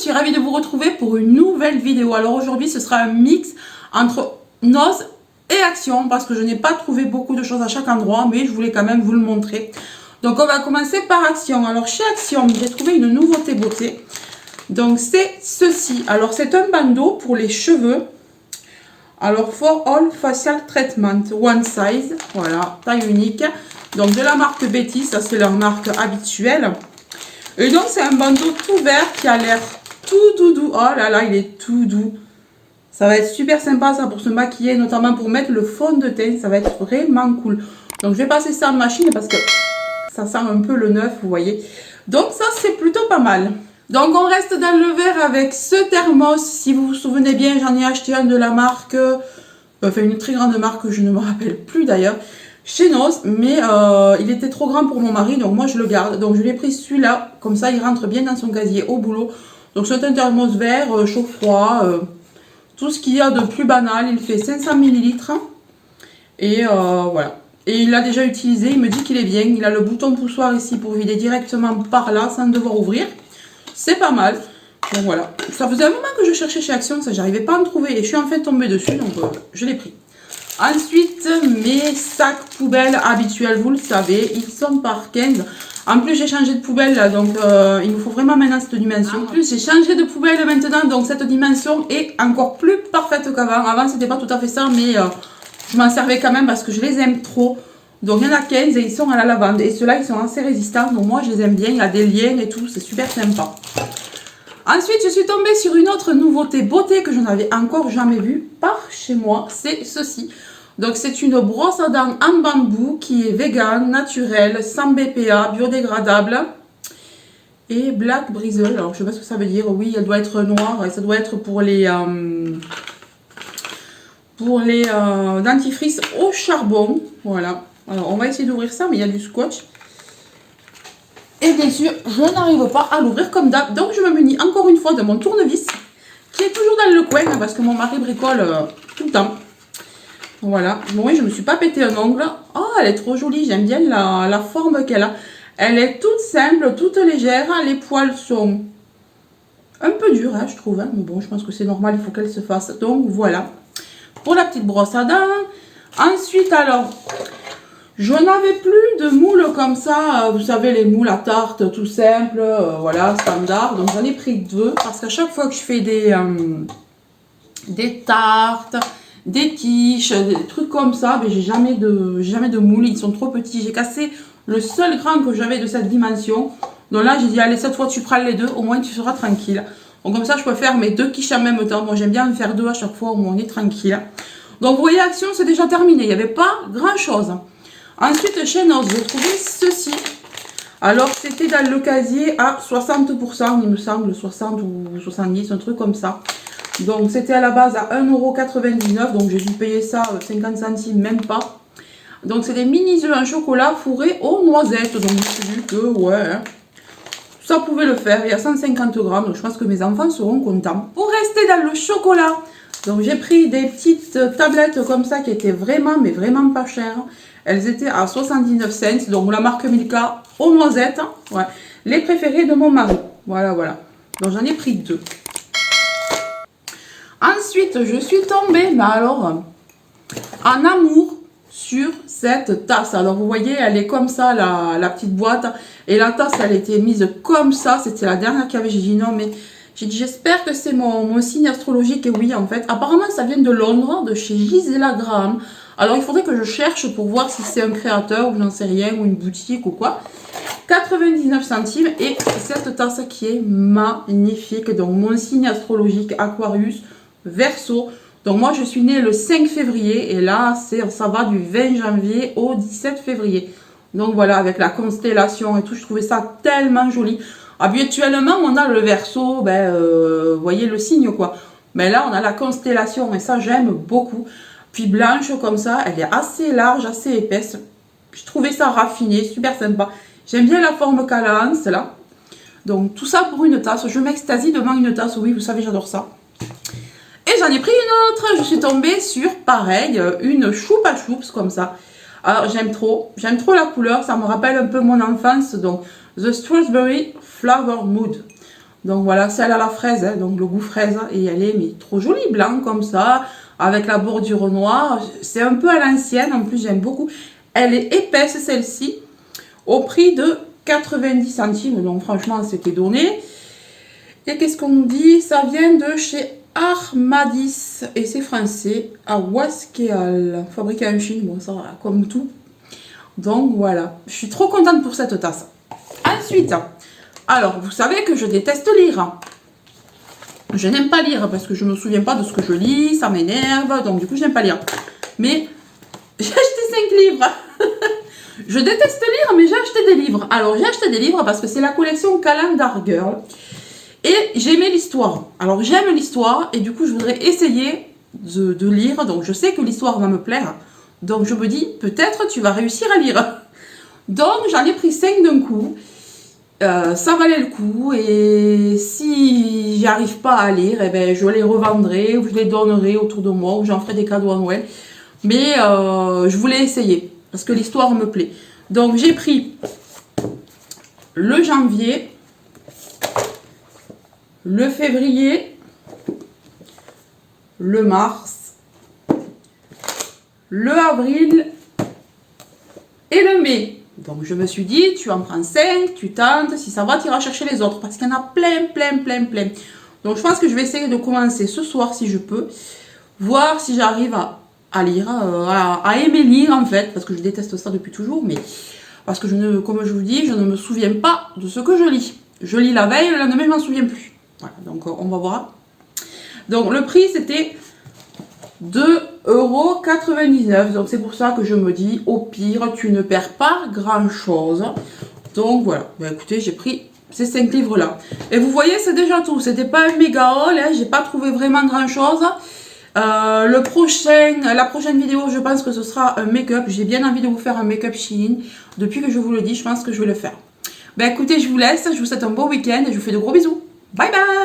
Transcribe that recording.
suis ravie de vous retrouver pour une nouvelle vidéo. Alors aujourd'hui, ce sera un mix entre Nose et Action parce que je n'ai pas trouvé beaucoup de choses à chaque endroit, mais je voulais quand même vous le montrer. Donc on va commencer par Action. Alors chez Action, j'ai trouvé une nouveauté beauté. Donc c'est ceci. Alors c'est un bandeau pour les cheveux. Alors For All Facial Treatment, One Size. Voilà, taille unique. Donc de la marque Betty, ça c'est leur marque habituelle. Et donc c'est un bandeau tout vert qui a l'air tout doudou. Oh là là, il est tout doux. Ça va être super sympa ça pour se maquiller, notamment pour mettre le fond de teint. Ça va être vraiment cool. Donc je vais passer ça en machine parce que ça sent un peu le neuf, vous voyez. Donc ça c'est plutôt pas mal. Donc on reste dans le vert avec ce thermos. Si vous vous souvenez bien, j'en ai acheté un de la marque, enfin une très grande marque, je ne me rappelle plus d'ailleurs, chez Nose, mais il était trop grand pour mon mari, donc moi je le garde. Donc je l'ai pris celui-là, comme ça il rentre bien dans son casier au boulot. Donc c'est un thermos vert, chaud-froid, tout ce qu'il y a de plus banal. Il fait 500 ml. Et voilà. Et il l'a déjà utilisé, il me dit qu'il est bien. Il a le bouton poussoir ici pour vider directement par là, sans devoir ouvrir. C'est pas mal. Donc voilà. Ça faisait un moment que je cherchais chez Action, ça j'arrivais pas à en trouver. Et je suis enfin tombée dessus, donc je l'ai pris. Ensuite, mes sacs poubelles habituels, vous le savez, ils sont par 15. En plus, j'ai changé de poubelle, là, donc il me faut vraiment maintenant cette dimension. En plus, j'ai changé de poubelle maintenant, donc cette dimension est encore plus parfaite qu'avant. Avant, c'était pas tout à fait ça, mais je m'en servais quand même parce que je les aime trop. Donc, il y en a 15 et ils sont à la lavande. Et ceux-là, ils sont assez résistants, donc moi, je les aime bien. Il y a des liens et tout, c'est super sympa. Ensuite, je suis tombée sur une autre nouveauté beauté que je n'avais encore jamais vue par chez moi. C'est ceci. Donc, c'est une brosse à dents en bambou qui est vegan, naturelle, sans BPA, biodégradable et black bristle. Alors, je sais pas ce que ça veut dire. Oui, elle doit être noire et ça doit être pour les dentifrices au charbon. Voilà. Alors, on va essayer d'ouvrir ça, mais il y a du scotch. Et bien sûr, je n'arrive pas à l'ouvrir comme d'hab. Donc, je me munis encore une fois de mon tournevis qui est toujours dans le coin parce que mon mari bricole tout le temps. Voilà. Bon, oui, je ne me suis pas pété un ongle. Oh, elle est trop jolie. J'aime bien la forme qu'elle a. Elle est toute simple, toute légère. Les poils sont un peu durs, hein, je trouve. Hein. Mais bon, je pense que c'est normal. Il faut qu'elle se fasse. Donc, voilà. Pour la petite brosse à dents. Ensuite, alors... je n'avais plus de moules comme ça, vous savez les moules à tarte tout simple, voilà, standard. Donc j'en ai pris deux parce qu'à chaque fois que je fais des tartes, des quiches, des trucs comme ça, mais j'ai jamais de moules, ils sont trop petits. J'ai cassé le seul grand que j'avais de cette dimension. Donc là j'ai dit allez, cette fois tu prends les deux, au moins tu seras tranquille. Donc comme ça je peux faire mes deux quiches en même temps. Moi j'aime bien en faire deux à chaque fois où on est tranquille. Donc vous voyez, Action c'est déjà terminé, il n'y avait pas grand chose. Ensuite, chez Nose, j'ai trouvé ceci. Alors, c'était dans le casier à 60%, il me semble, 60 ou 70, un truc comme ça. Donc, c'était à la base à 1,99 €, donc j'ai dû payer ça 50 centimes, même pas. Donc, c'est des mini œufs en chocolat fourrés aux noisettes. Donc, je me suis dit que, ouais, hein, ça pouvait le faire. Il y a 150 grammes, donc je pense que mes enfants seront contents. Pour rester dans le chocolat, donc j'ai pris des petites tablettes comme ça qui étaient vraiment, mais vraiment pas chères. Elles étaient à 79 cents, donc la marque Milka aux noisettes. Ouais. Les préférés de mon mari. Voilà, voilà. Donc j'en ai pris deux. Ensuite, je suis tombée, mais alors, en amour sur cette tasse. Alors vous voyez, elle est comme ça, la petite boîte. Et la tasse, elle était mise comme ça. C'était la dernière qu'il y avait. J'ai dit non, mais... j'ai dit j'espère que c'est mon signe astrologique. Et oui, en fait, apparemment, ça vient de Londres, de chez Gisela Graham. Alors, il faudrait que je cherche pour voir si c'est un créateur ou j'en sais rien, ou une boutique ou quoi. 99 centimes. Et cette tasse qui est magnifique. Donc, mon signe astrologique, Aquarius, Verseau. Donc, moi, je suis née le 5 février. Et là, ça va du 20 janvier au 17 février. Donc, voilà, avec la constellation et tout. Je trouvais ça tellement joli. Habituellement, on a le Verseau, vous voyez le signe, quoi. Mais là, on a la constellation. Et ça, j'aime beaucoup. Puis blanche comme ça, elle est assez large, assez épaisse. Je trouvais ça raffiné, super sympa. J'aime bien la forme qu'elle a, celle-là. Donc tout ça pour une tasse. Je m'extasie devant une tasse, oui, vous savez, j'adore ça. Et j'en ai pris une autre. Je suis tombée sur, pareil, une choupa choups comme ça. Alors j'aime trop la couleur. Ça me rappelle un peu mon enfance. Donc The Strawberry Flower Mood. Donc voilà, celle à la fraise, hein, donc le goût fraise. Et elle est mais trop jolie, blanc comme ça, avec la bordure noire. C'est un peu à l'ancienne, en plus j'aime beaucoup. Elle est épaisse celle-ci, au prix de 90 centimes. Donc franchement, c'était donné. Et qu'est-ce qu'on nous dit? Ça vient de chez Armadis et c'est français, à Waskeal, fabriqué en Chine, bon ça va, comme tout. Donc voilà, je suis trop contente pour cette tasse. Ensuite, alors vous savez que je déteste lire. Je n'aime pas lire parce que je me souviens pas de ce que je lis, ça m'énerve, donc du coup je n'aime pas lire. Mais j'ai acheté 5 livres. Je déteste lire, mais j'ai acheté des livres. Alors j'ai acheté des livres parce que c'est la collection Calendar Girl. Et j'aimais l'histoire. Alors j'aime l'histoire et du coup je voudrais essayer de lire. Donc je sais que l'histoire va me plaire. Donc je me dis peut-être tu vas réussir à lire. Donc j'en ai pris 5 d'un coup. Ça valait le coup et si j'y arrive pas à lire, eh ben, je les revendrai ou je les donnerai autour de moi ou j'en ferai des cadeaux à Noël. Mais je voulais essayer parce que l'histoire me plaît. Donc j'ai pris le janvier, le février, le mars, le avril et le mai. Donc je me suis dit, tu en prends 5, tu tentes, si ça va, tu iras chercher les autres. Parce qu'il y en a plein. Donc je pense que je vais essayer de commencer ce soir si je peux. Voir si j'arrive à lire, à aimer lire en fait. Parce que je déteste ça depuis toujours. Mais parce que comme je vous dis, je ne me souviens pas de ce que je lis. Je lis la veille, le lendemain je m'en souviens plus. Voilà, donc on va voir. Donc le prix c'était 2,99 €. Donc c'est pour ça que je me dis, au pire, tu ne perds pas grand chose. Donc voilà, bah, écoutez, j'ai pris ces 5 livres là. Et vous voyez, c'est déjà tout. C'était pas un méga haul, hein, j'ai pas trouvé vraiment grand chose. La prochaine vidéo, je pense que ce sera un make-up. J'ai bien envie de vous faire un make-up Shein. Depuis que je vous le dis, je pense que je vais le faire. Bah écoutez, je vous laisse, je vous souhaite un bon week-end et je vous fais de gros bisous. Bye bye!